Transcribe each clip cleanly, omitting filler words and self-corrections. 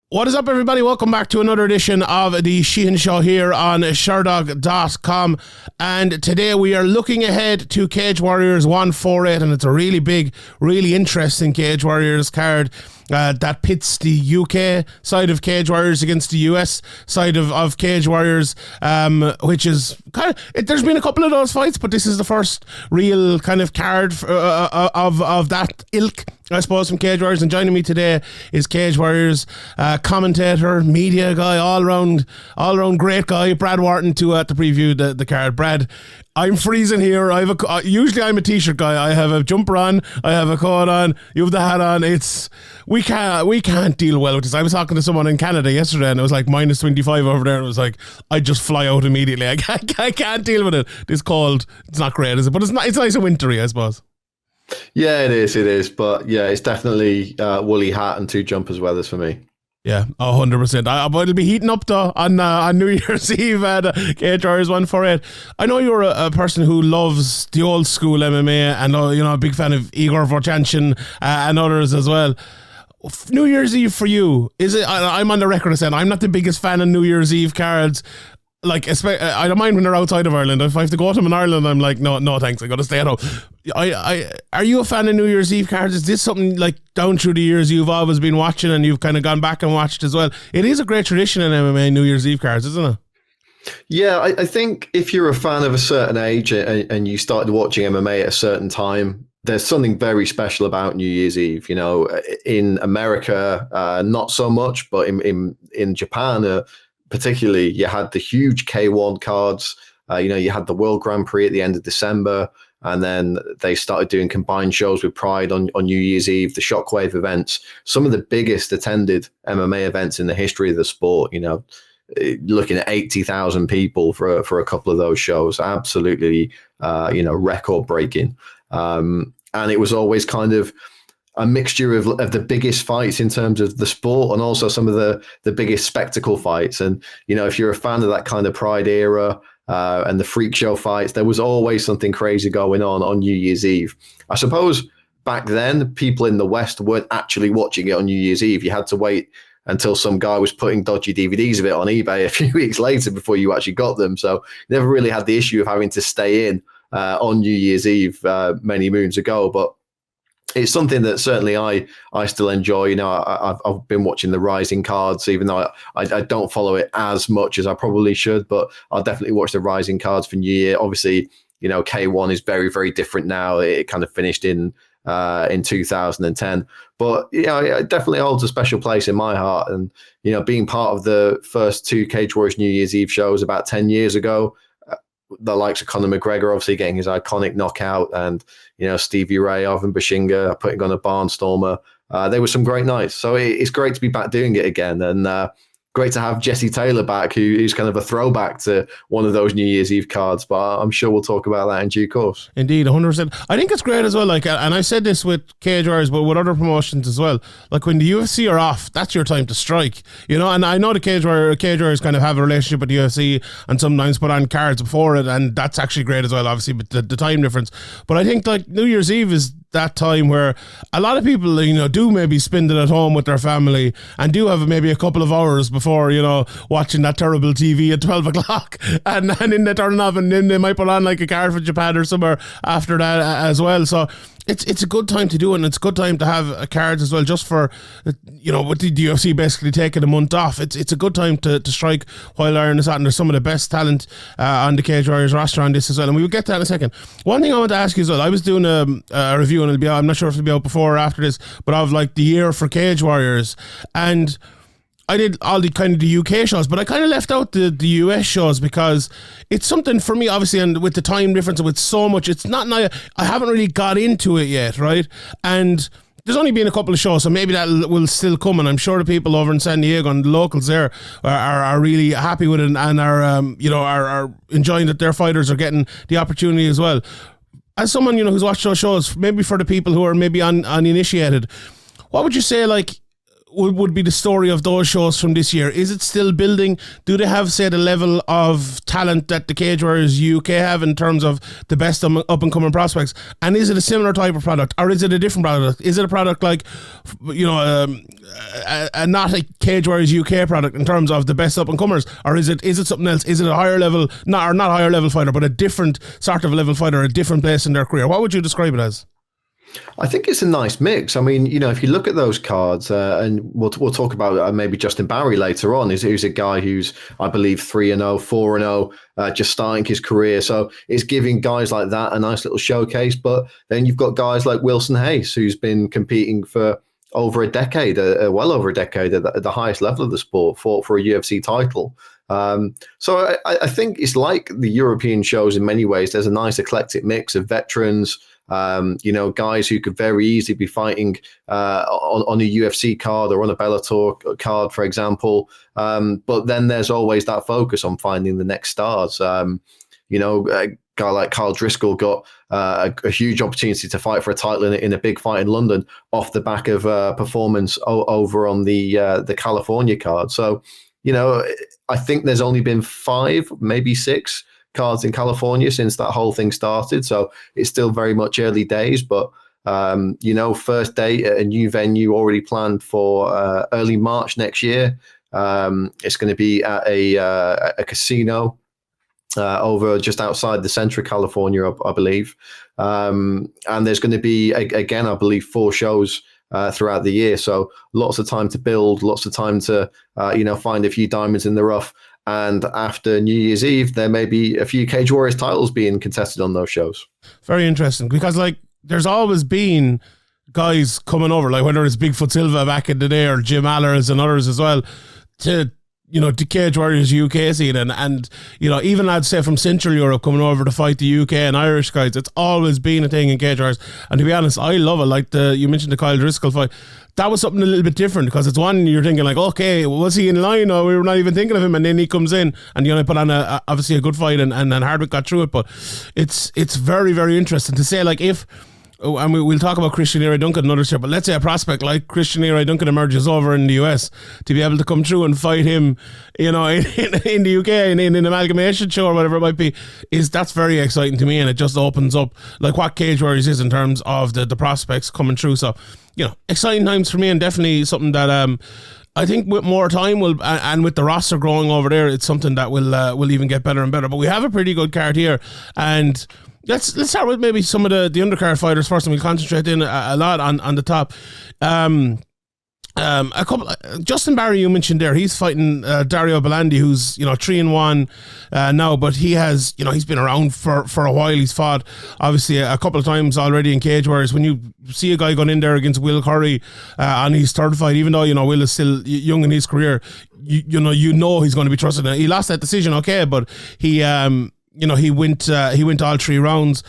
What is up, everybody? Welcome back to another edition of the Sheehan Show here on Sherdog.com. And today we are looking ahead to Cage Warriors 148, and it's a really big, really interesting Cage Warriors card that pits the UK side of Cage Warriors against the US side of Cage Warriors, which is kind of, there's been a couple of those fights, but this is the first real kind of card of that ilk, I suppose, from Cage Warriors. And joining me today is Cage Warriors commentator, media guy, all round great guy, Brad Wharton, to preview the card. Brad, I'm freezing here. Usually I'm a t-shirt guy. I have a jumper on, I have a coat on, you have the hat on. We can't deal well with this. I was talking to someone in Canada yesterday, and it was like minus 25 over there, and it was like, I'd just fly out immediately. I can't deal with it. This cold, it's not great, is it? But it's nice and wintry, I suppose. Yeah, it is. But yeah, it's definitely woolly hat and two jumpers weathers for me. Yeah, 100%. But it'll be heating up though on New Year's Eve at Cage Warriors 148. I know you're a person who loves the old school MMA, and a big fan of Igor Vorchanshin and others as well. New Year's Eve for you, is it? I'm on the record of saying I'm not the biggest fan of New Year's Eve cards. Like, I don't mind when they're outside of Ireland. If I have to go to them in Ireland, I'm like, no thanks, I got to stay at home. Are you a fan of New Year's Eve cards? Is this something like down through the years you've always been watching and you've kind of gone back and watched as well? It is a great tradition in MMA, New Year's Eve cards, isn't it? Yeah, I think if you're a fan of a certain age and you started watching MMA at a certain time, there's something very special about New Year's Eve. In America, not so much, but in Japan, particularly, you had the huge K1 cards. You had the World Grand Prix at the end of December, and then they started doing combined shows with Pride on New Year's Eve, the Shockwave events, some of the biggest attended MMA events in the history of the sport. Looking at 80,000 people for a couple of those shows, absolutely, record breaking. And it was always kind of a mixture of the biggest fights in terms of the sport and also some of the biggest spectacle fights. And, if you're a fan of that kind of Pride era and the freak show fights, there was always something crazy going on New Year's Eve. I suppose back then, people in the West weren't actually watching it on New Year's Eve. You had to wait until some guy was putting dodgy DVDs of it on eBay a few weeks later before you actually got them. So you never really had the issue of having to stay in on New Year's Eve many moons ago. But it's something that certainly I still enjoy. I've been watching the Rising cards, even though I don't follow it as much as I probably should, but I'll definitely watch the Rising cards for New Year. Obviously, K1 is very, very different now. It kind of finished in 2010, but it definitely holds a special place in my heart. And, being part of the first two Cage Warriors New Year's Eve shows about 10 years ago, the likes of Conor McGregor obviously getting his iconic knockout, and Stevie Ray, Arvin Bashinga putting on a barnstormer. There were some great nights, so it's great to be back doing it again, and great to have Jesse Taylor back, who's kind of a throwback to one of those New Year's Eve cards. But I'm sure we'll talk about that in due course. Indeed, 100%. I think it's great as well. Like, and I said this with Cage Warriors, but with other promotions as well. Like, when the UFC are off, that's your time to strike. And I know the Cage Warriors kind of have a relationship with the UFC and sometimes put on cards before it, and that's actually great as well, obviously, but the time difference. But I think like New Year's Eve is that time where a lot of people, do maybe spend it at home with their family and do have maybe a couple of hours before, watching that terrible TV at 12 o'clock and then they turn it off, and then they might put on like a card for Japan or somewhere after that as well. So it's a good time to do it, and it's a good time to have cards as well, just for, with the UFC basically taking a month off. It's a good time to strike while iron is hot, and there's some of the best talent on the Cage Warriors roster on this as well, and we will get to that in a second. One thing I want to ask you as well, I was doing a review, and I'm not sure if it'll be out before or after this, but of like the year for Cage Warriors, and I did all the kind of the UK shows, but I kind of left out the US shows because it's something for me, obviously, and with the time difference and with so much, it's not, I haven't really got into it yet, right? And there's only been a couple of shows, so maybe that will still come, and I'm sure the people over in San Diego and the locals there are really happy with it and are enjoying that their fighters are getting the opportunity as well. As someone, who's watched those shows, maybe for the people who are maybe uninitiated, what would you say, like, would be the story of those shows from this year? Is it still building? Do they have, say, the level of talent that the Cage Warriors UK have in terms of the best up-and-coming prospects? And is it a similar type of product, or is it a different product? Is it a product like, not a Cage Warriors UK product in terms of the best up-and-comers, or is it something else? Is it a higher level, not higher level fighter, but a different sort of level fighter, a different place in their career? What would you describe it as? I think it's a nice mix. I mean, if you look at those cards, and we'll talk about maybe Justin Barry later on, who's a guy who's, I believe, 3-0, 4-0, just starting his career. So it's giving guys like that a nice little showcase. But then you've got guys like Wilson Hayes, who's been competing for over a decade, well over a decade at the highest level of the sport for a UFC title. So I think it's like the European shows in many ways. There's a nice eclectic mix of veterans, guys who could very easily be fighting on a UFC card or on a Bellator card, for example. But then there's always that focus on finding the next stars. A guy like Carl Driscoll got a huge opportunity to fight for a title in a big fight in London off the back of performance over on the California card. So, I think there's only been 5, maybe 6 cards in California since that whole thing started. So it's still very much early days, but first date at a new venue already planned for early March next year. It's going to be at a casino over just outside the center of California, I believe. And there's going to be, again, I believe, 4 shows throughout the year. So lots of time to build, lots of time to, find a few diamonds in the rough. And after New Year's Eve, there may be a few Cage Warriors titles being contested on those shows. Very interesting, because there's always been guys coming over, like whether it's Bigfoot Silva back in the day or Jim Allers and others as well, to Cage Warriors UK scene, and even I'd say from Central Europe coming over to fight the UK and Irish guys. It's always been a thing in Cage Warriors, and to be honest, I love it. Like you mentioned the Kyle Driscoll fight, that was something a little bit different, because it's one you're thinking like, okay, was he in line? Or we were not even thinking of him, and then he comes in and put on obviously a good fight, and Hardwick got through it. But it's very, very interesting to say, like, if. Oh, and we'll talk about Christian Leroy Duncan another year, but let's say a prospect like Christian Leroy Duncan emerges over in the US, to be able to come through and fight him, in the UK in an amalgamation show or whatever it might be, that's very exciting to me, and it just opens up like what Cage Warriors is in terms of the prospects coming through. So, exciting times for me, and definitely something that I think with more time and with the roster growing over there, it's something that will even get better and better. But we have a pretty good card here, and Let's start with maybe some of the undercard fighters first, and we'll concentrate in a lot on the top. A couple. Justin Barry, you mentioned there, he's fighting Dario Bellandi, who's 3-1 now, but he has he's been around for a while. He's fought obviously a couple of times already in Cage Warriors. When you see a guy going in there against Will Curry on his third fight, even though Will is still young in his career, he's going to be trusted. He lost that decision, okay, but he he went all 3 rounds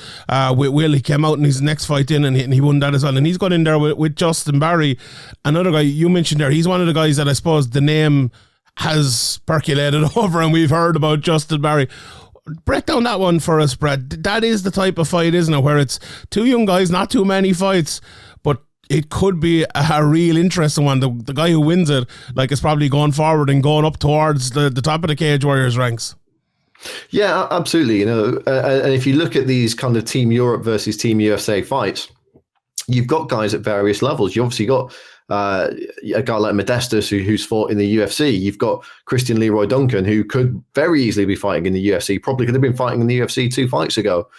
with Will. He came out in his next fight in, and he won that as well. And he's got in there with Justin Barry, another guy you mentioned there. He's one of the guys that I suppose the name has percolated over, and we've heard about Justin Barry. Break down that one for us, Brad. That is the type of fight, isn't it, where it's 2 young guys, not too many fights, but it could be a real interesting one. The guy who wins it, is probably going forward and going up towards the top of the Cage Warriors ranks. Yeah, absolutely. And if you look at these kind of Team Europe versus Team USA fights, you've got guys at various levels. You obviously got a guy like Modestas who's fought in the UFC. You've got Christian Leroy Duncan, who could very easily be fighting in the UFC. Probably could have been fighting in the UFC 2 fights ago.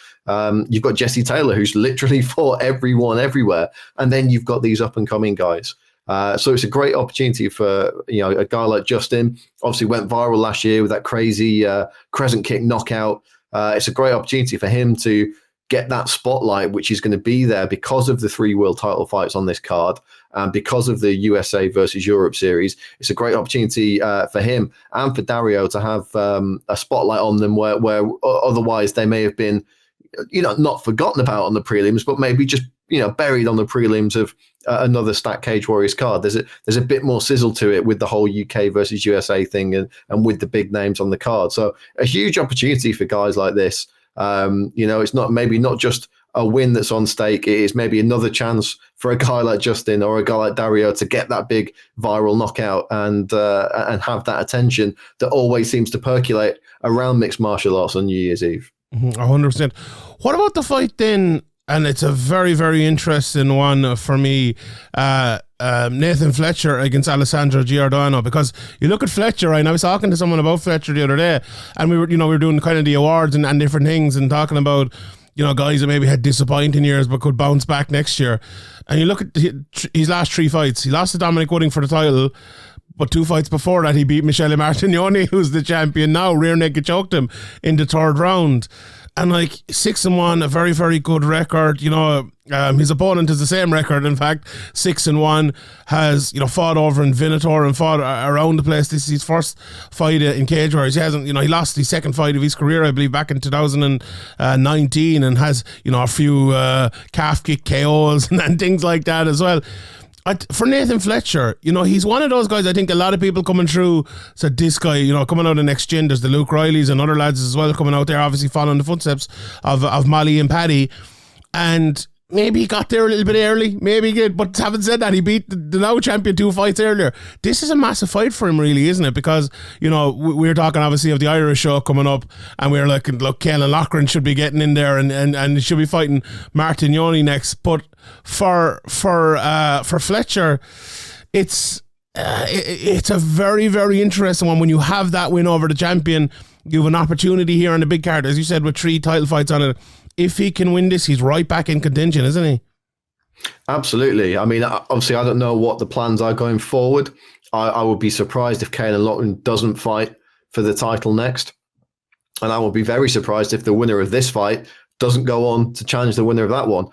You've got Jesse Taylor, who's literally fought everyone everywhere. And then you've got these up and coming guys. So it's a great opportunity for a guy like Justin. Obviously went viral last year with that crazy crescent kick knockout. It's a great opportunity for him to get that spotlight, which is going to be there because of the 3 world title fights on this card, and because of the USA versus Europe series. It's a great opportunity for him and for Dario to have a spotlight on them where otherwise they may have been not forgotten about on the prelims, but maybe just buried on the prelims of another stacked Cage Warriors card. There's a bit more sizzle to it with the whole UK versus USA thing and with the big names on the card. So a huge opportunity for guys like this. It's not just a win that's on stake. It is maybe another chance for a guy like Justin or a guy like Dario to get that big viral knockout and have that attention that always seems to percolate around mixed martial arts on New Year's Eve. 100%. What about the fight then? And it's a very, very interesting one for me. Nathan Fletcher against Alessandro Giordano, because you look at Fletcher, right? And I was talking to someone about Fletcher the other day, and we were doing kind of the awards and different things, and talking about, guys that maybe had disappointing years but could bounce back next year. And you look at his last 3 fights. He lost to Dominic Wooding for the title, but 2 fights before that he beat Michele Martignoni, who's the champion now. Rear naked choked him in the 3rd round. And 6-1, a very, very good record. His opponent has the same record. In fact, 6-1, has fought over in Venator and fought around the place. This is his first fight in cage warriors. He hasn't, he lost the second fight of his career, I believe, back in 2019, and has a few calf kick KOs and things like that as well. For Nathan Fletcher, he's one of those guys. I think a lot of people coming through said this guy, coming out of next gen. There's the Luke Rileys and other lads as well coming out there, obviously following the footsteps of Molly and Paddy. And maybe he got there a little bit early. Maybe he did. But having said that, he beat the now champion 2 fights earlier. This is a massive fight for him, really, isn't it? Because, we're talking obviously of the Irish show coming up, and we're like, look, Caelan Loughran should be getting in there and should be fighting Martignoni next. But for Fletcher, it's a very, very interesting one. When you have that win over the champion, you have an opportunity here on the big card, as you said, with 3 title fights on it. If he can win this, he's right back in contention, isn't he? Absolutely. I mean, obviously, I don't know what the plans are going forward. I would be surprised if Caelan Loughran doesn't fight for the title next. And I would be very surprised if the winner of this fight doesn't go on to challenge the winner of that one.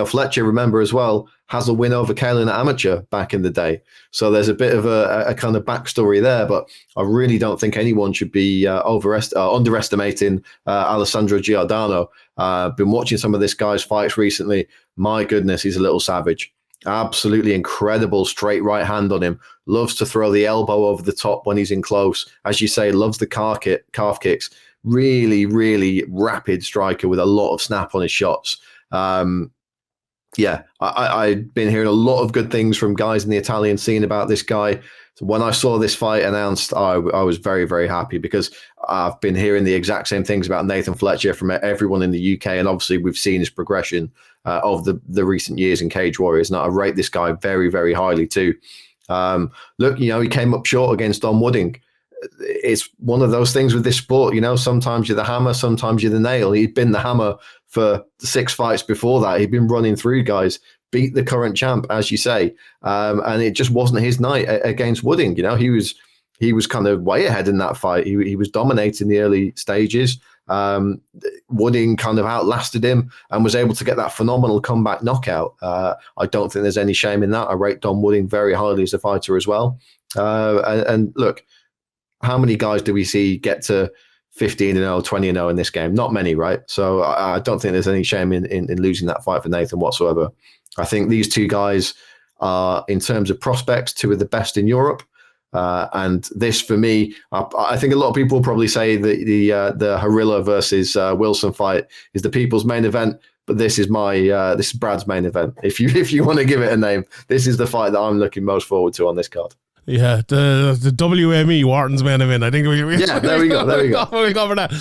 Fletcher, remember as well, has a win over Caelan at amateur back in the day. So there's a bit of a kind of backstory there, but I really don't think anyone should be underestimating Alessandro Giordano. Been watching some of this guy's fights recently. My goodness, he's a little savage. Absolutely incredible straight right hand on him. Loves to throw the elbow over the top when he's in close. As you say, loves the calf kicks. Really, really rapid striker with a lot of snap on his shots. I've been hearing a lot of good things from guys in the Italian scene about this guy. So when I saw this fight announced, I was very, very happy, because I've been hearing the exact same things about Nathan Fletcher from everyone in the UK. And obviously we've seen his progression of the recent years in Cage Warriors. And I rate this guy very, very highly too. He came up short against Don Wooding. It's one of those things with this sport, sometimes you're the hammer, sometimes you're the nail. He'd been the hammer for 6 fights before that. He'd been running through guys, beat the current champ, as you say. And it just wasn't his night against Wooding. He was kind of way ahead in that fight. He was dominating the early stages. Wooding kind of outlasted him and was able to get that phenomenal comeback knockout. I don't think there's any shame in that. I rate Don Wooding very highly as a fighter as well. And look, how many guys do we see get to 15-0, 20-0 in this game? Not many, right? So I don't think there's any shame in losing that fight for Nathan whatsoever. I think these 2 guys are, in terms of prospects, 2 of the best in Europe. And this, for me, I think a lot of people will probably say the Harila versus Wilson fight is the people's main event. But this is this is Brad's main event. If you want to give it a name, this is the fight that I'm looking most forward to on this card. Yeah, the WME Wharton's main event. I think there we go. We'll go for that.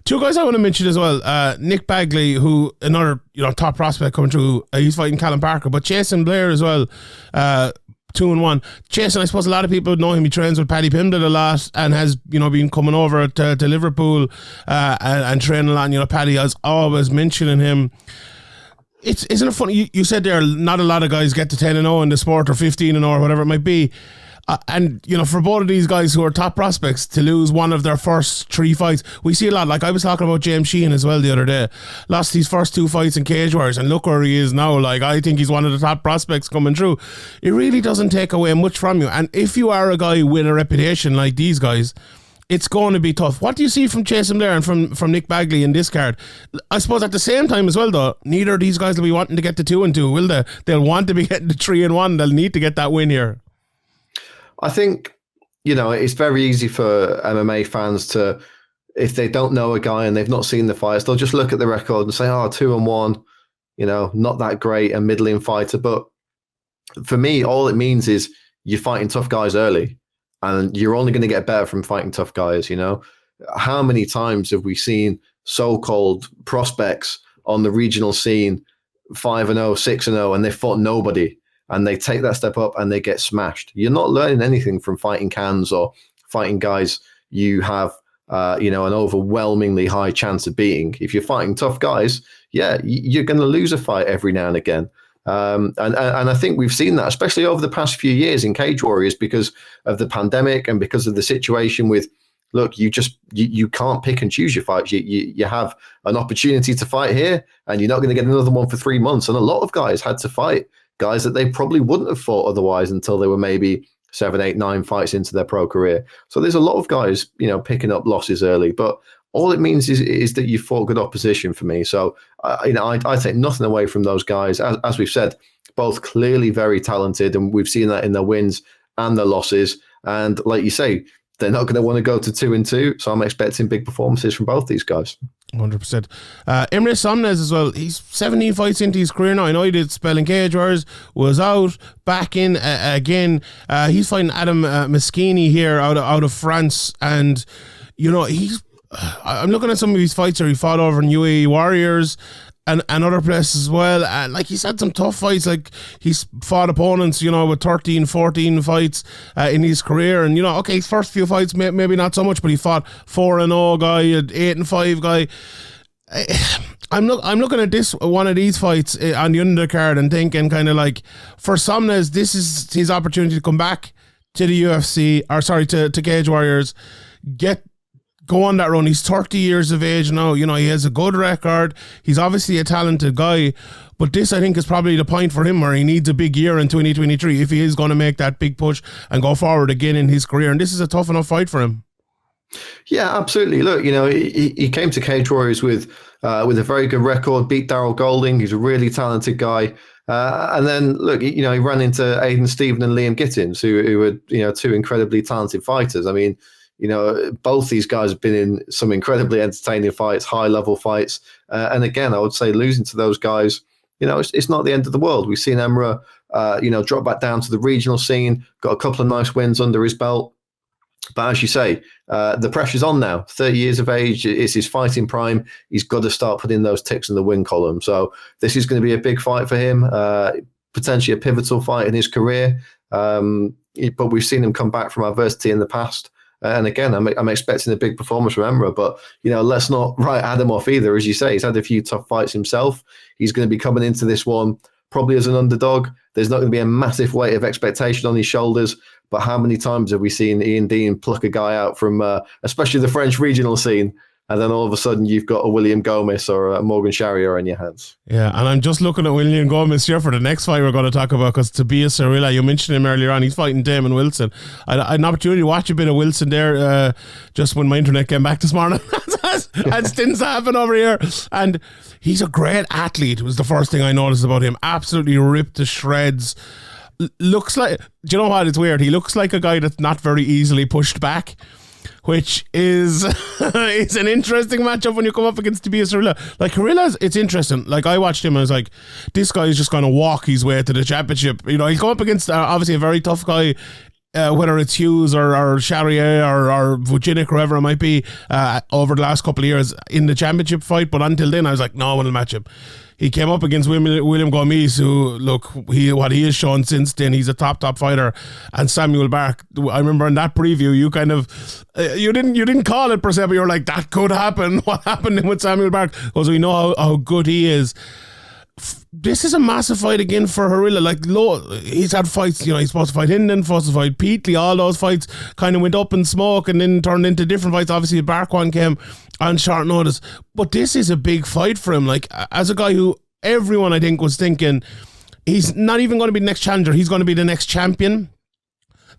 2 guys I want to mention as well. Nick Bagley, who another top prospect coming through. He's fighting Callum Parker, but Chasen Blair as well. 2-1. Chasen, I suppose a lot of people know him. He trains with Paddy Pimblett a lot and has been coming over to Liverpool and training a lot. Paddy is always mentioning him. Isn't it funny? You said there not a lot of guys get to 10-0 in the sport, or 15-0 or whatever it might be. And for both of these guys who are top prospects to lose one of their first 3 fights, we see a lot. Like I was talking about James Sheehan as well the other day. Lost his first 2 fights in Cage Warriors, and look where he is now. Like, I think he's one of the top prospects coming through. It really doesn't take away much from you. And if you are a guy with a reputation like these guys, it's going to be tough. What do you see from Chasen Blair and from Nick Bagley in this card? I suppose at the same time as well, though, neither of these guys will be wanting to get to 2-2, will they? They'll want to be getting to 3-1. They'll need to get that win here. I think, it's very easy for MMA fans to if they don't know a guy and they've not seen the fights, they'll just look at the record and say, oh, 2-1, not that great, a middling fighter. But for me, all it means is you're fighting tough guys early, and you're only going to get better from fighting tough guys. How many times have we seen so-called prospects on the regional scene 5-0, 6-0, and they fought nobody, and they take that step up and they get smashed? You're not learning anything from fighting cans or fighting guys you have an overwhelmingly high chance of beating. If you're fighting tough guys, you're going to lose a fight every now and again. And I think we've seen that, especially over the past few years in Cage Warriors, because of the pandemic and because of the situation with, look, you can't pick and choose your fights. You have an opportunity to fight here, and you're not going to get another one for 3 months. And a lot of guys had to fight guys that they probably wouldn't have fought otherwise until they were maybe 7, 8, 9 fights into their pro career. So there's a lot of guys, picking up losses early, but all it means is that you fought good opposition for me. So, I take nothing away from those guys. As we've said, both clearly very talented, and we've seen that in their wins and their losses. And like you say, they're not going to want to go to 2-2. So I'm expecting big performances from both these guys. 100%. Emrah Sonmez as well. He's 17 fights into his career now. I know he did spell in Cage Warriors, was out, back in again. He's fighting Adam Meskini here out of France. And, I'm looking at some of his fights here. He fought over in UAE Warriors and other places as well. And he's had some tough fights. Like, he's fought opponents, with 13, 14 fights in his career. And, okay, his first few fights, maybe not so much, but he fought 4-0 guy, 8-5 guy. I'm looking at this one of these fights on the undercard and thinking kind of like, for Sonmez, this is his opportunity to come back to the UFC, to Cage Warriors, go on that run. He's 30 years of age now. He has a good record. He's obviously a talented guy. But this, I think, is probably the point for him where he needs a big year in 2023 if he is going to make that big push and go forward again in his career. And this is a tough enough fight for him. Yeah, absolutely. Look, he came to Cage Warriors with a very good record, beat Daryl Golding. He's a really talented guy. And then, look, he ran into Aiden Stephen and Liam Gittins, who were, two incredibly talented fighters. I mean, both these guys have been in some incredibly entertaining fights, high-level fights. And again, I would say losing to those guys, it's not the end of the world. We've seen Emrah, drop back down to the regional scene, got a couple of nice wins under his belt. But as you say, the pressure's on now. 30 years of age, it's his fighting prime. He's got to start putting those ticks in the win column. So this is going to be a big fight for him, potentially a pivotal fight in his career. But we've seen him come back from adversity in the past. And again, I'm expecting a big performance from Emrah, but let's not write Adam off either. As you say, he's had a few tough fights himself. He's going to be coming into this one probably as an underdog. There's not going to be a massive weight of expectation on his shoulders. But how many times have we seen Ian Dean pluck a guy out from, especially the French regional scene, and then all of a sudden you've got a William Gomez or a Morgan Charrier in your hands? Yeah, and I'm just looking at William Gomez here for the next fight we're going to talk about, because Tobias Harila, you mentioned him earlier on, he's fighting Damon Wilson. I had an opportunity to watch a bit of Wilson there just when my internet came back this morning. And stints happen over here. And he's a great athlete, was the first thing I noticed about him. Absolutely ripped to shreds. Looks like, do you know what? It's weird. He looks like a guy that's not very easily pushed back, which is it's an interesting matchup when you come up against Tobias Harila. Like, Harila's, it's interesting. Like, I watched him and I was like, this guy is just going to walk his way to the championship. He's come up against obviously a very tough guy, whether it's Hughes or Charrier or Vucinic or whoever it might be, over the last couple of years in the championship fight. But until then, I was like, no, I want to match him. He came up against William Gomez, who, look, what he has shown since then, he's a top fighter. And Samuel Bark, I remember in that preview, you kind of, you didn't call it per se, but you were like, that could happen. What happened with Samuel Bark? Because we know how good he is. This is a massive fight again for Harila. Like, he's had fights, he's supposed to fight Hinden, supposed to fight Peatley. All those fights kind of went up in smoke and then turned into different fights. Obviously, the Bark one came on short notice. But this is a big fight for him. Like, as a guy who everyone, I think, was thinking he's not even going to be the next challenger. He's going to be the next champion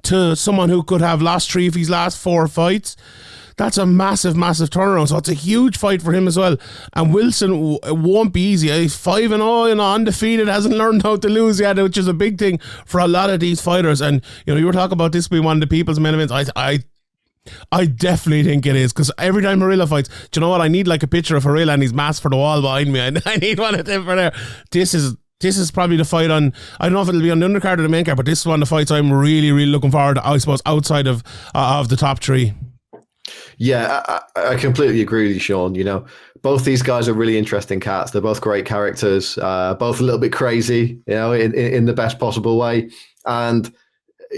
to someone who could have lost 3 of his last 4 fights. That's a massive, massive turnaround. So it's a huge fight for him as well. And Wilson, it won't be easy. He's 5-0, undefeated, hasn't learned how to lose yet, which is a big thing for a lot of these fighters. And, you were talking about this being one of the people's main events. I definitely think it is, because every time Harila fights, do you know what? I need like a picture of Harila and his mask for the wall behind me. I need one of them for there. This is probably the fight on, I don't know if it'll be on the undercard or the main card, but this is one of the fights I'm really, really looking forward to, I suppose, outside of the top three. Yeah, I completely agree with you, Sean. You know, both these guys are really interesting cats. They're both great characters, both a little bit crazy, you know, in the best possible way. And,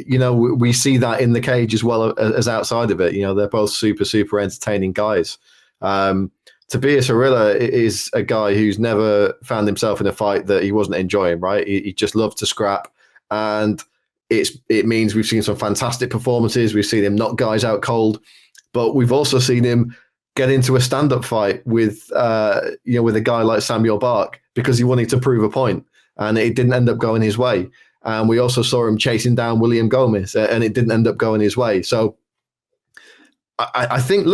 you know, we see that in the cage as well as outside of it. You know, they're both super, super entertaining guys. Tobias Harila is a guy who's never found himself in a fight that he wasn't enjoying, right? He just loves to scrap. And it means we've seen some fantastic performances. We've seen him knock guys out cold. But we've also seen him get into a stand-up fight with a guy like Samuel Bark because he wanted to prove a point, and it didn't end up going his way. And we also saw him chasing down William Gomez, and it didn't end up going his way. So I think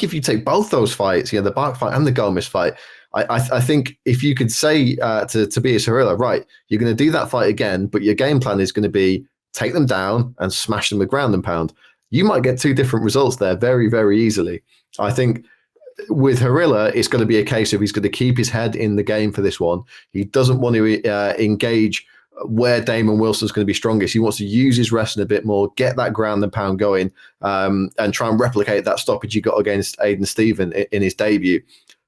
if you take both those fights, you know, the Bark fight and the Gomez fight, I think if you could say to Tobias Harila, right, you're going to do that fight again, but your game plan is going to be take them down and smash them with ground and pound, you might get two different results there very, very easily. I think with Harila, it's going to be a case of he's going to keep his head in the game for this one. He doesn't want to engage where Damon Wilson's going to be strongest. He wants to use his wrestling a bit more, get that ground and pound going, and try and replicate that stoppage he got against Aiden Stephen in his debut.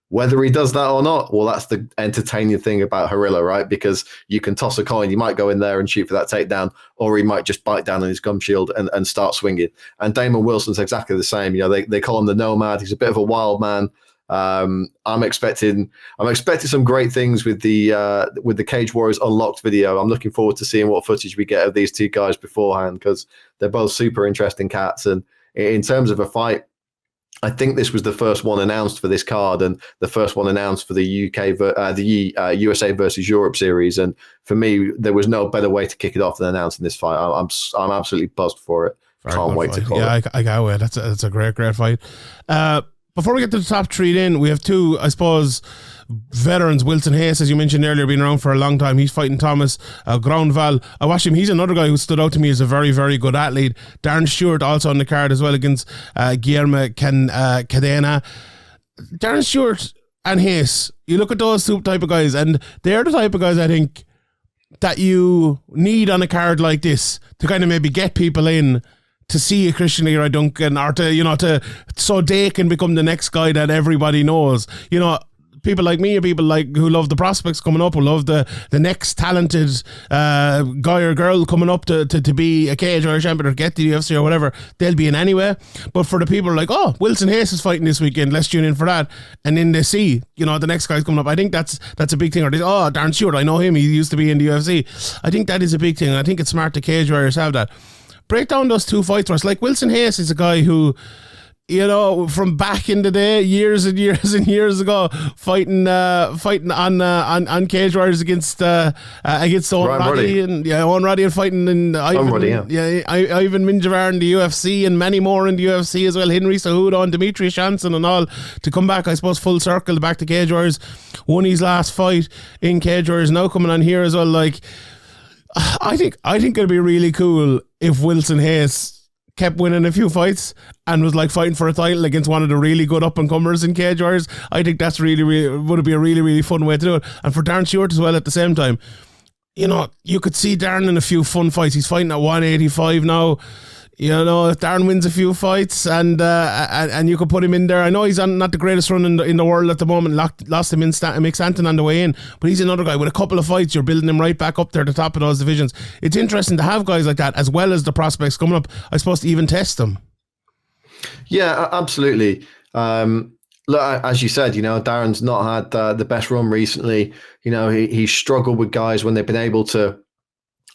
Whether he does that or not, well, that's the entertaining thing about Harila, right? Because you can toss a coin. You might go in there and shoot for that takedown, or he might just bite down on his gum shield and start swinging. And Damon Wilson's exactly the same. You know, they call him the Nomad. He's a bit of a wild man. I'm expecting some great things with the Cage Warriors Unlocked video. I'm looking forward to seeing what footage we get of these two guys beforehand, because they're both super interesting cats. And in terms of a fight, I think this was the first one announced for this card and the first one announced for the USA versus Europe series. And for me, there was no better way to kick it off than announcing this fight. I'm absolutely buzzed for it. Can't wait to call it. Yeah, I can't wait. That's a great fight. Before we get to the top three, then we have two, I suppose, veterans. Wilson Hayes, as you mentioned earlier, been around for a long time. He's fighting Tuomas. Gronvall, I watched him. He's another guy who stood out to me as a very, very good athlete. Darren Stewart also on the card as well against Guilherme Cadena. Darren Stewart and Hayes, you look at those two type of guys, and they're the type of guys I think that you need on a card like this to kind of maybe get people in to see a Christian Leroy Duncan, or so they can become the next guy that everybody knows. You know, people like me, or people like who love the prospects coming up, who love the next talented guy or girl coming up to be a cage or a champion or get the UFC or whatever, they'll be in anyway. But for the people who are like, oh, Wilson Hayes is fighting this weekend, let's tune in for that, and then they see, you know, the next guy's coming up. I think that's a big thing. Or oh, Darren Stewart, I know him, he used to be in the UFC. I think that is a big thing. I think it's smart to cage warriors have that. Break down those two fights for us. Like, Wilson Hayes is a guy who, you know, from back in the day, years and years and years ago, fighting on Cage Warriors against Owen Roddy and fighting in Ivan Minjavar in the UFC and many more in the UFC as well. Henry Cejudo and Dimitri Shanson and all, to come back, I suppose, full circle back to Cage Warriors. Won his last fight in Cage Warriors, now coming on here as well. Like, I think it'd be really cool if Wilson Hayes kept winning a few fights and was like fighting for a title against one of the really good up and comers in Cage Warriors. I think that's really would be a really, really fun way to do it. And for Darren Stewart as well at the same time. You know, you could see Darren in a few fun fights. He's fighting at 185 now. You know, if Darren wins a few fights and you could put him in there. I know he's on not the greatest run in the world at the moment. Lost him in Mick Stanton on the way in, but he's another guy with a couple of fights. You're building him right back up there at the top of those divisions. It's interesting to have guys like that, as well as the prospects coming up, I suppose, to even test them. Yeah, absolutely. Look, as you said, you know, Darren's not had the best run recently. You know, he's struggled with guys when they've been able to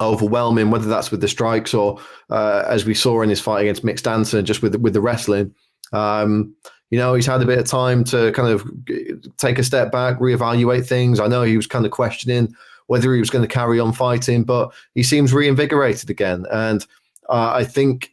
overwhelm him, whether that's with the strikes or as we saw in his fight against Mick Stanton, just with the wrestling. You know, he's had a bit of time to kind of take a step back, reevaluate things. I know he was kind of questioning whether he was going to carry on fighting, but he seems reinvigorated again. And I think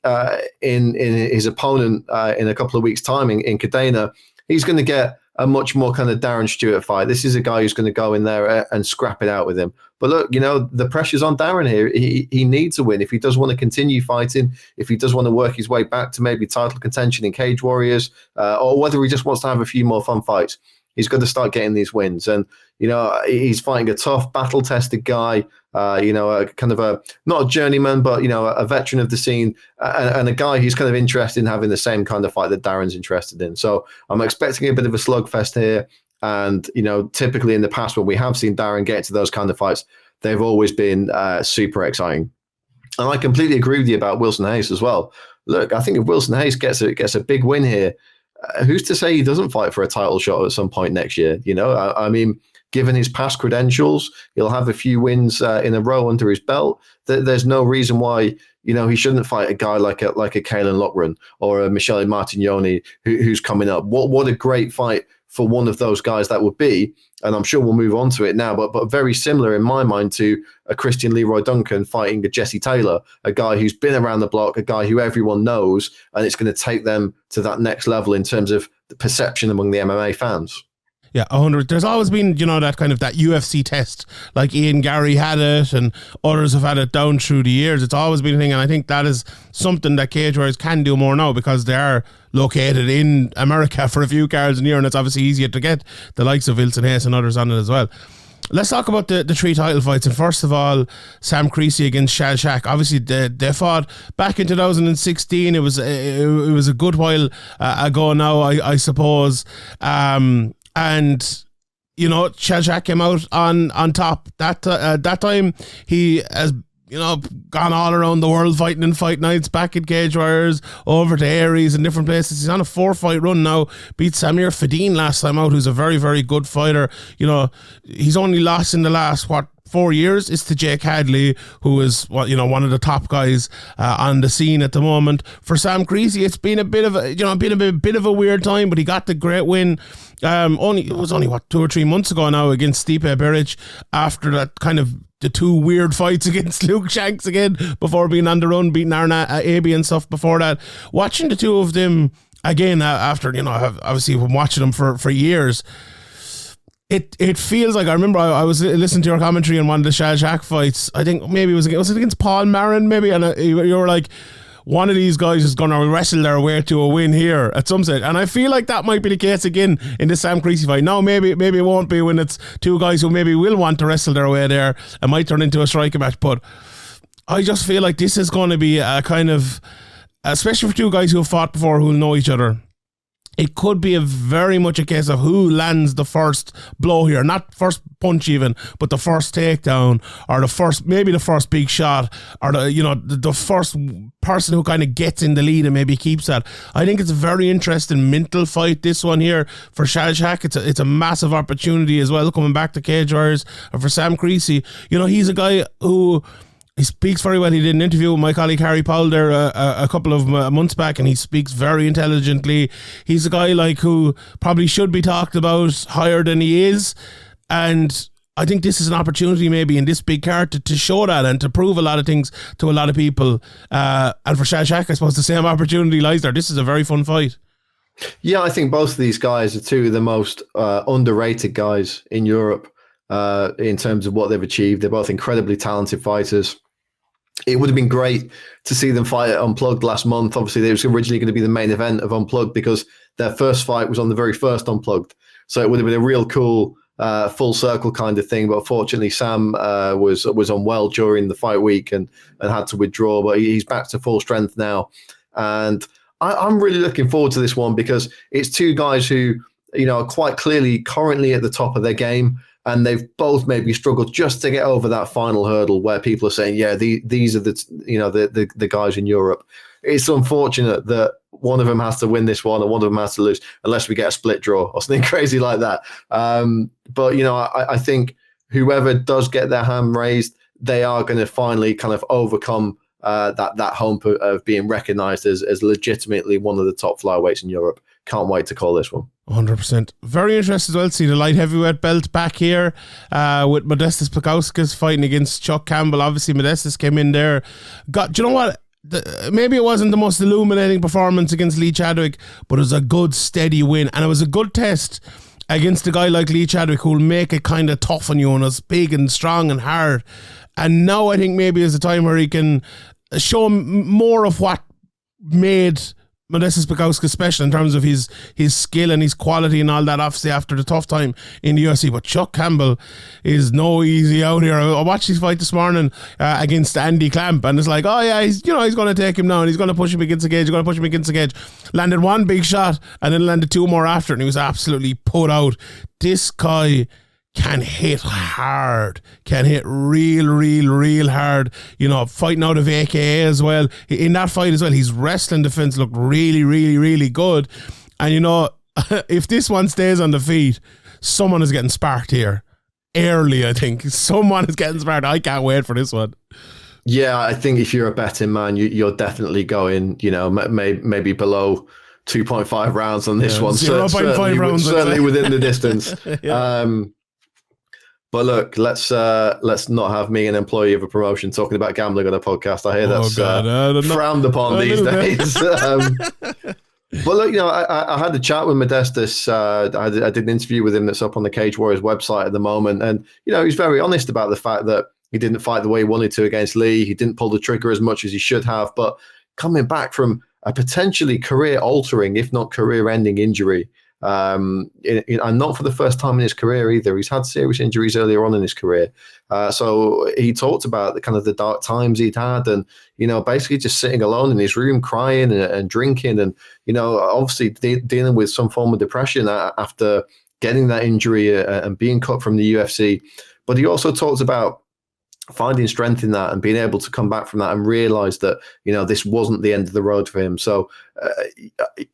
in his opponent in a couple of weeks' time in Cadena, he's going to get a much more kind of Darren Stewart fight. This is a guy who's going to go in there and scrap it out with him. But look, the pressure's on Darren here. He needs a win if he does want to continue fighting, if he does want to work his way back to maybe title contention in Cage Warriors, or whether he just wants to have a few more fun fights. He's got to start getting these wins. And, he's fighting a tough, battle-tested guy, a kind of not a journeyman, but, a veteran of the scene, and a guy who's kind of interested in having the same kind of fight that Darren's interested in. So I'm expecting a bit of a slugfest here. And, typically in the past when we have seen Darren get to those kind of fights, they've always been super exciting. And I completely agree with you about Wilson Hayes as well. Look, I think if Wilson Hayes gets a big win here, who's to say he doesn't fight for a title shot at some point next year? I mean, given his past credentials, he'll have a few wins in a row under his belt. There's no reason why, he shouldn't fight a guy like a Kalen Loughran or a Michele Martignoni who's coming up. What a great fight for one of those guys that would be. And I'm sure we'll move on to it now, but very similar in my mind to a Christian Leroy Duncan fighting a Jesse Taylor, a guy who's been around the block, a guy who everyone knows, and it's going to take them to that next level in terms of the perception among the MMA fans. Yeah, 100. There's always been, that kind of that UFC test, like Ian Gary had it and others have had it down through the years. It's always been a thing, and I think that is something that Cage Warriors can do more now because they are located in America for a few cards in a year, and it's obviously easier to get the likes of Wilson Hayes and others on it as well. Let's talk about the three title fights. And first of all, Sam Creasey against Shaj Haque. Obviously, they fought back in 2016. It was a good while ago now, I suppose. And Shaj Haque came out on top. That time he has gone all around the world fighting in fight nights, back in Cage Warriors, over to Aries and different places. He's on a 4-fight run now. Beat Samir Fadin last time out, who's a very, very good fighter. He's only lost in the last 4 years is to Jake Hadley, who is one of the top guys on the scene at the moment. For Sam Creasey, it's been a bit of a weird time, but he got the great win. It was only 2 or 3 months ago now against Stipe Beric, after that kind of the 2 weird fights against Luke Shanks again before being on the run, beating Arna Abi and stuff before that. Watching the two of them again after I've obviously been watching them for years. It feels like I remember I was listening to your commentary on one of the Shaj Haque fights. I think maybe was it against Paul Marin maybe, and you were like, one of these guys is going to wrestle their way to a win here at some stage. And I feel like that might be the case again in the Sam Creasey fight. Now, maybe it won't be when it's two guys who maybe will want to wrestle their way there. It might turn into a striking match. But I just feel like this is going to be a kind of, especially for two guys who have fought before, who know each other, it could be very much a case of who lands the first blow here. Not first punch even, but the first takedown, or the first big shot, or the first person who kind of gets in the lead and maybe keeps that. I think it's a very interesting mental fight, this one here for Shaj Haque. It's a massive opportunity as well, coming back to Cage Warriors. And for Sam Creasey, he's a guy who, he speaks very well. He did an interview with my colleague Harry Powell there a couple of months back, and he speaks very intelligently. He's a guy who probably should be talked about higher than he is, and I think this is an opportunity maybe in this big card to show that and to prove a lot of things to a lot of people. And for Shaj Haque, I suppose the same opportunity lies there. This is a very fun fight. Yeah, I think both of these guys are two of the most underrated guys in Europe in terms of what they've achieved. They're both incredibly talented fighters. It would have been great to see them fight at Unplugged last month. Obviously, it was originally going to be the main event of Unplugged because their first fight was on the very first Unplugged. So it would have been a real cool full circle kind of thing. But unfortunately, Sam was unwell during the fight week and had to withdraw. But he's back to full strength now. And I'm really looking forward to this one because it's two guys who, are quite clearly currently at the top of their game. And they've both maybe struggled just to get over that final hurdle where people are saying, yeah, these are the guys in Europe. It's unfortunate that one of them has to win this one and one of them has to lose, unless we get a split draw or something crazy like that. But I think whoever does get their hand raised, they are going to finally kind of overcome that hump of being recognised as legitimately one of the top flyweights in Europe. Can't wait to call this one. 100%. Very interested as well to see the light heavyweight belt back here with Modestas Bukauskas fighting against Chuck Campbell. Obviously, Modestas came in there. Do you know what? Maybe it wasn't the most illuminating performance against Lee Chadwick, but it was a good, steady win. And it was a good test against a guy like Lee Chadwick who'll make it kind of tough on you and is big and strong and hard. And now I think maybe is a time where he can show him more of what made Modestas Bukauskas special in terms of his skill and his quality and all that, obviously after the tough time in the UFC. But Chuck Campbell is no easy out here. I watched his fight this morning against Andy Clamp, and it's like, oh yeah, he's going to take him down, he's going to push him against the cage, landed one big shot and then landed two more after, and he was absolutely put out. This guy can hit hard, can hit real hard, fighting out of AKA as well. In that fight as well, his wrestling defense looked really good. And if this one stays on the feet, someone is getting sparked here early. I think someone is getting sparked. I can't wait for this one. Yeah, I think if you're a betting man, you're definitely going, maybe below 2.5 rounds on this one. 0.5 rounds, certainly within the distance. Yeah. But look, let's not have me, an employee of a promotion, talking about gambling on a podcast. I hear that's frowned upon these days. But look, I had a chat with Modestas. I did an interview with him that's up on the Cage Warriors website at the moment, and he's very honest about the fact that he didn't fight the way he wanted to against Lee. He didn't pull the trigger as much as he should have. But coming back from a potentially career-altering, if not career-ending injury. And not for the first time in his career either. He's had serious injuries earlier on in his career. So he talked about the dark times he'd had and, basically just sitting alone in his room crying and drinking and, obviously dealing with some form of depression after getting that injury and being cut from the UFC. But he also talked about finding strength in that and being able to come back from that and realize that, this wasn't the end of the road for him. So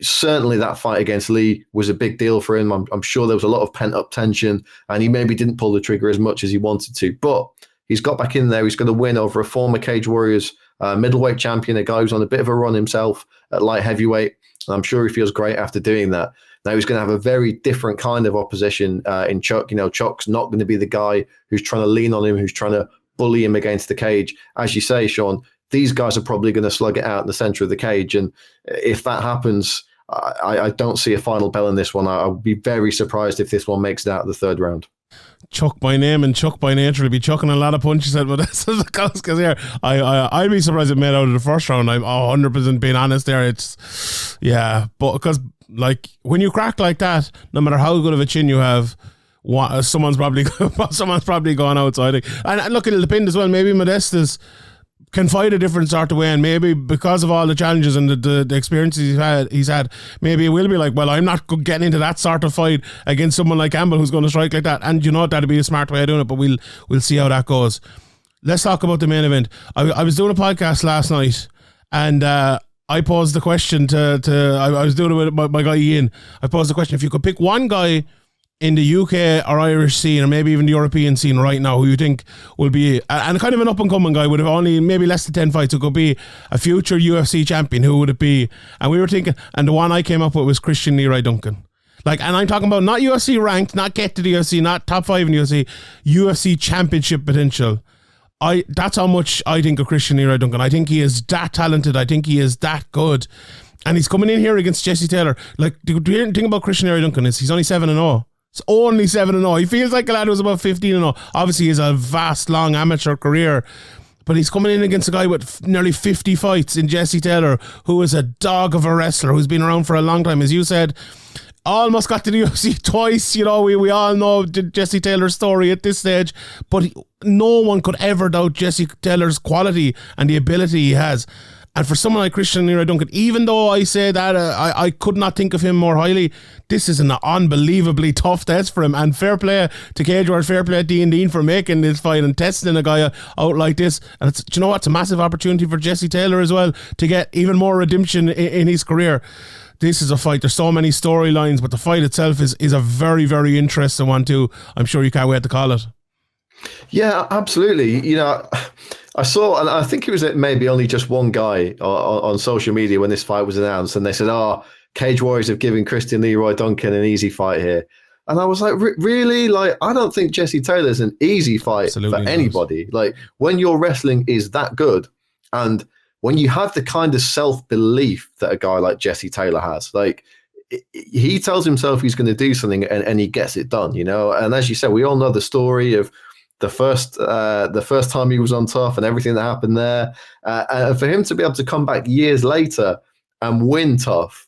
certainly that fight against Lee was a big deal for him. I'm sure there was a lot of pent up tension and he maybe didn't pull the trigger as much as he wanted to, but he's got back in there. He's going to win over a former Cage Warriors middleweight champion, a guy who's on a bit of a run himself at light heavyweight. And I'm sure he feels great after doing that. Now he's going to have a very different kind of opposition in Chuck. Chuck's not going to be the guy who's trying to lean on him, who's trying to bully him against the cage. As you say, Sean, these guys are probably going to slug it out in the center of the cage. And if that happens, I don't see a final bell in this one. I'll be very surprised if this one makes it out of the third round. Chuck by name and Chuck by nature will be chucking a lot of punches at Bukauskas here. I'd be surprised if it made out of the first round. I'm 100% being honest there. But because when you crack like that, no matter how good of a chin you have, someone's probably gone outside. And look, it'll depend as well. Maybe Modestas can fight a different sort of way, and maybe because of all the challenges and the experiences he's had, maybe it will be like, well, I'm not getting into that sort of fight against someone like Campbell who's going to strike like that. And that'd be a smart way of doing it. But we'll see how that goes. Let's talk about the main event. I was doing a podcast last night, and I posed the question I was doing it with my guy Ian. I posed the question: if you could pick one guy in the UK or Irish scene, or maybe even the European scene right now, who you think will be, and kind of an up-and-coming guy, would have only maybe less than 10 fights, who could be a future UFC champion, who would it be? And we were thinking, and the one I came up with was Christian Leroy Duncan. And I'm talking about not UFC ranked, not get to the UFC, not top 5 in the UFC championship potential. That's how much I think of Christian Leroy Duncan. I think he is that talented. I think he is that good. And he's coming in here against Jesse Taylor. The thing about Christian Leroy Duncan is he's only 7-0. It's only 7-0. He feels like a lad who's about 15-0. Obviously, he has a vast, long amateur career. But he's coming in against a guy with nearly 50 fights in Jesse Taylor, who is a dog of a wrestler, who's been around for a long time. As you said, almost got to the UFC twice. We all know Jesse Taylor's story at this stage. But no one could ever doubt Jesse Taylor's quality and the ability he has. And for someone like Christian Leroy Duncan, even though I say that I could not think of him more highly, this is an unbelievably tough test for him. And fair play to Cage Warriors, fair play to Dean for making this fight and testing a guy out like this. And it's a massive opportunity for Jesse Taylor as well to get even more redemption in his career. This is a fight. There's so many storylines, but the fight itself is a very, very interesting one too. I'm sure you can't wait to call it. Yeah, absolutely. I saw, and I think it was maybe only just one guy on social media when this fight was announced, and they said, Cage Warriors have given Christian Leroy Duncan an easy fight here. And I was like, really? I don't think Jesse Taylor's an easy fight Absolutely for anybody. When your wrestling is that good, and when you have the kind of self-belief that a guy like Jesse Taylor has, he tells himself he's going to do something, and he gets it done, And as you said, we all know the story of the first time he was on Tough and everything that happened there. And for him to be able to come back years later and win Tough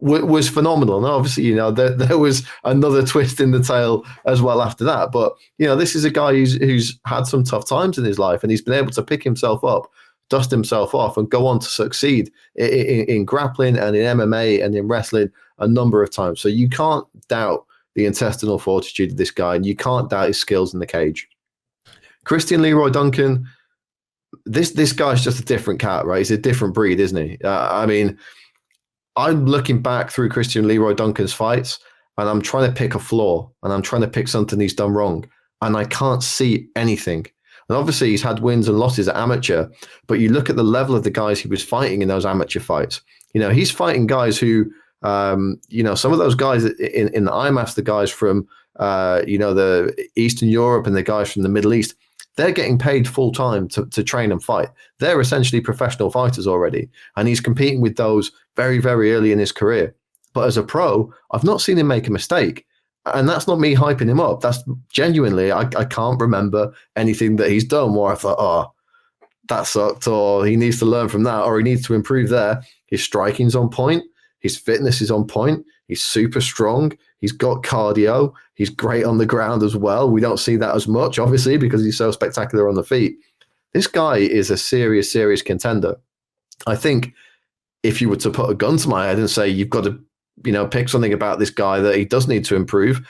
was phenomenal. And obviously, there was another twist in the tale as well after that. But, this is a guy who's had some tough times in his life, and he's been able to pick himself up, dust himself off, and go on to succeed in grappling and in MMA and in wrestling a number of times. So you can't doubt the intestinal fortitude of this guy, and you can't doubt his skills in the cage. Christian Leroy Duncan, this guy's just a different cat, right? He's a different breed, isn't he? I'm looking back through Christian Leroy Duncan's fights, and I'm trying to pick a flaw, and I'm trying to pick something he's done wrong, and I can't see anything. And obviously, he's had wins and losses at amateur, but you look at the level of the guys he was fighting in those amateur fights. He's fighting guys who, some of those guys in the IMAFs, the guys from, the Eastern Europe and the guys from the Middle East, they're getting paid full time to train and fight. They're essentially professional fighters already. And he's competing with those very, very early in his career. But as a pro, I've not seen him make a mistake. And that's not me hyping him up. That's genuinely, I can't remember anything that he's done where I thought, that sucked, or he needs to learn from that, or he needs to improve there. His striking's on point. His fitness is on point. He's super strong. He's got cardio. He's great on the ground as well. We don't see that as much, obviously, because he's so spectacular on the feet. This guy is a serious, serious contender. I think if you were to put a gun to my head and say, you've got to, pick something about this guy that he does need to improve,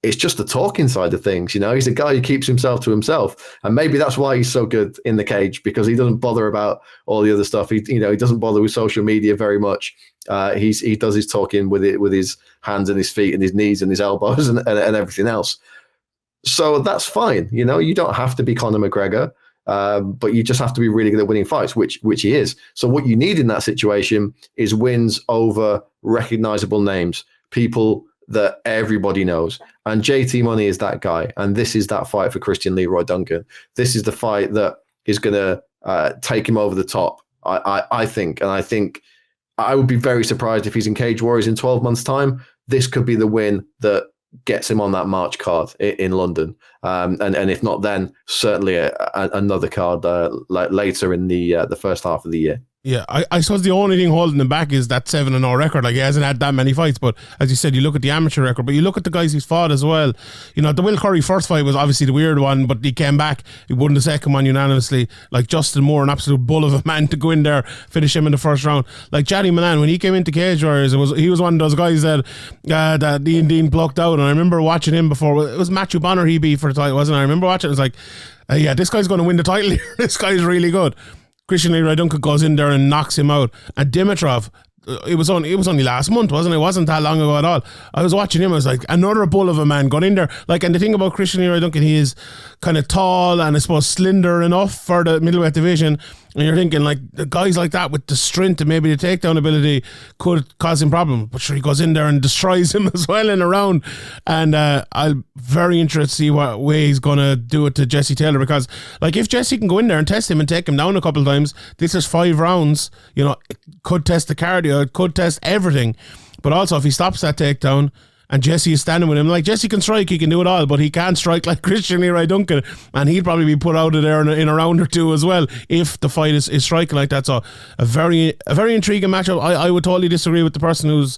it's just the talking side of things. He's a guy who keeps himself to himself. And maybe that's why he's so good in the cage, because he doesn't bother about all the other stuff. He doesn't bother with social media very much. He does his talking with his hands and his feet and his knees and his elbows and everything else. So that's fine. You don't have to be Conor McGregor, but you just have to be really good at winning fights, which he is. So what you need in that situation is wins over recognizable names, people that everybody knows. And JT Money is that guy. And this is that fight for Christian Leroy Duncan. This is the fight that is going to take him over the top, I think. And I think I would be very surprised if he's in Cage Warriors in 12 months' time. This could be the win that gets him on that March card in London. And if not, then certainly another card later in the first half of the year. Yeah, I suppose the only thing holding him back is that 7-0 record. Like, he hasn't had that many fights, but as you said, you look at the amateur record, but you look at the guys he's fought as well. The Will Curry first fight was obviously the weird one, but he came back, he won the second one unanimously. Like, Justin Moore, an absolute bull of a man to go in there, finish him in the first round. Like, Jaddy Milan, when he came into Cage Warriors, he was one of those guys that Dean plucked out, and I remember watching him before. It was Matthew Bonner he beat for the title, wasn't it? I remember watching it, it was like, yeah, this guy's going to win the title here. This guy's really good. Christian Leroy Duncan goes in there and knocks him out. And Dimitrov, it was only last month, wasn't it? It wasn't that long ago at all. I was watching him, I was like, another bull of a man got in there. Like, and the thing about Christian Leroy Duncan, he is kind of tall and I suppose slender enough for the middleweight division. And you're thinking, like, the guys like that with the strength and maybe the takedown ability could cause him problems. But sure, he goes in there and destroys him as well in a round. And I'm very interested to see what way he's going to do it to Jesse Taylor, because, like, if Jesse can go in there and test him and take him down a couple of times, this is 5 rounds. It could test the cardio, it could test everything. But also, if he stops that takedown, and Jesse is standing with him. Like, Jesse can strike, he can do it all, but he can't strike like Christian Leroy Duncan, and he'd probably be put out of there in a round or two as well if the fight is striking like that. So a very intriguing matchup. I would totally disagree with the person who's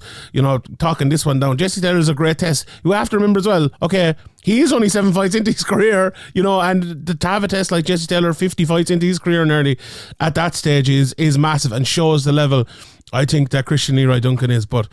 talking this one down. Jesse Taylor is a great test. You have to remember as well, okay, he is only 7 fights into his career, and to have a test like Jesse Taylor, 50 fights into his career nearly, at that stage is massive and shows the level I think that Christian Leroy Duncan is. But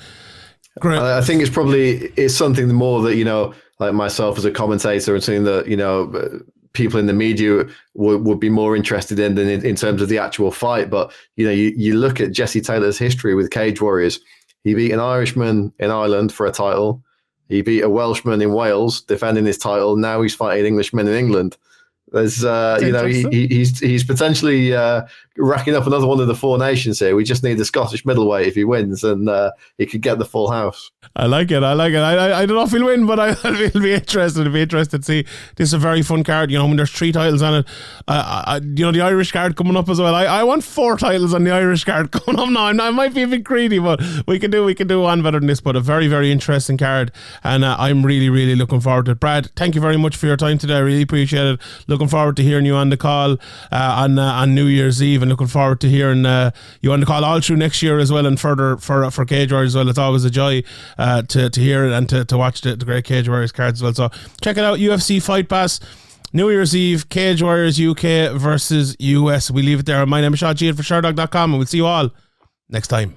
great. I think it's something more that, like myself as a commentator, and something that, people in the media would be more interested in than in terms of the actual fight. But, you look at Jesse Taylor's history with Cage Warriors. He beat an Irishman in Ireland for a title. He beat a Welshman in Wales defending his title. Now he's fighting Englishmen in England. There's, he's potentially racking up another one of the Four Nations here. We just need the Scottish middleweight if he wins, and he could get the full house. I like it. I don't know if he'll win, but it'll be interesting. It'll be interesting to see. This is a very fun card. When there's 3 titles on it, the Irish card coming up as well. I want 4 titles on the Irish card coming up now. I might be a bit greedy, but we can do one better than this. But a very, very interesting card, and I'm really, really looking forward to it. Brad, thank you very much for your time today. I really appreciate it. Looking forward to hearing you on the call on New Year's Eve, and looking forward to hearing you on the call all through next year as well, and further for Cage Warriors as well. It's always a joy to hear it and to watch the great Cage Warriors cards as well. So check it out, UFC Fight Pass, New Year's Eve, Cage Warriors UK versus US. We leave it there. My name is Shaj for Sherdog.com, and we'll see you all next time.